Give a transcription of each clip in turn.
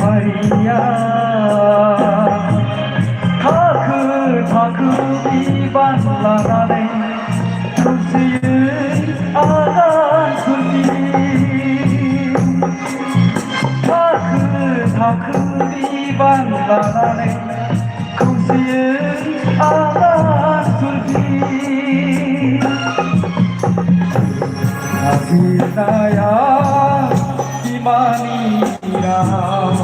हारिया थाखो थाखो बिबान लानानै खौसेयै आगान सुरफिन थाखो थाखो बिबान लानानै खौसेयै आगान सुरफिन नागिरनाया बिमानि राव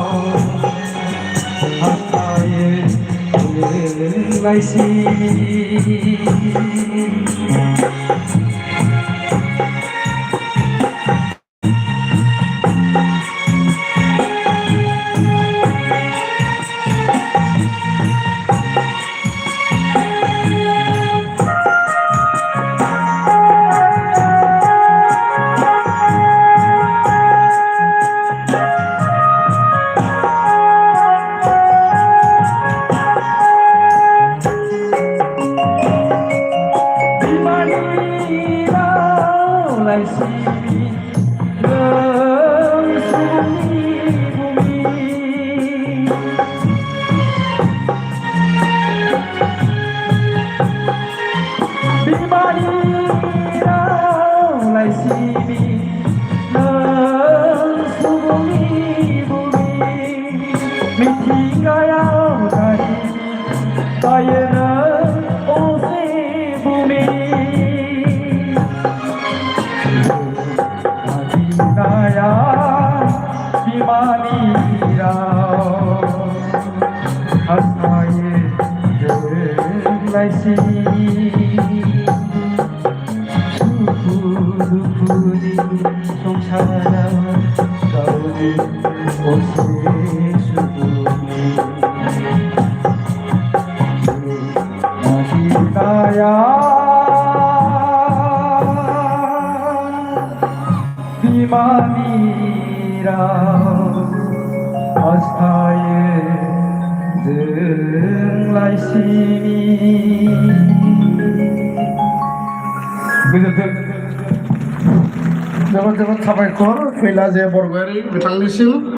हास्थायो लाइसि दुखुनि संसाराव गावनि असे सुबुंनि नागिरनाया बिमानि राव हास्थायो जोंलायसिनि जोबोद जोबोद साबायखर फैला जे बरगयारी बिथांनिसिम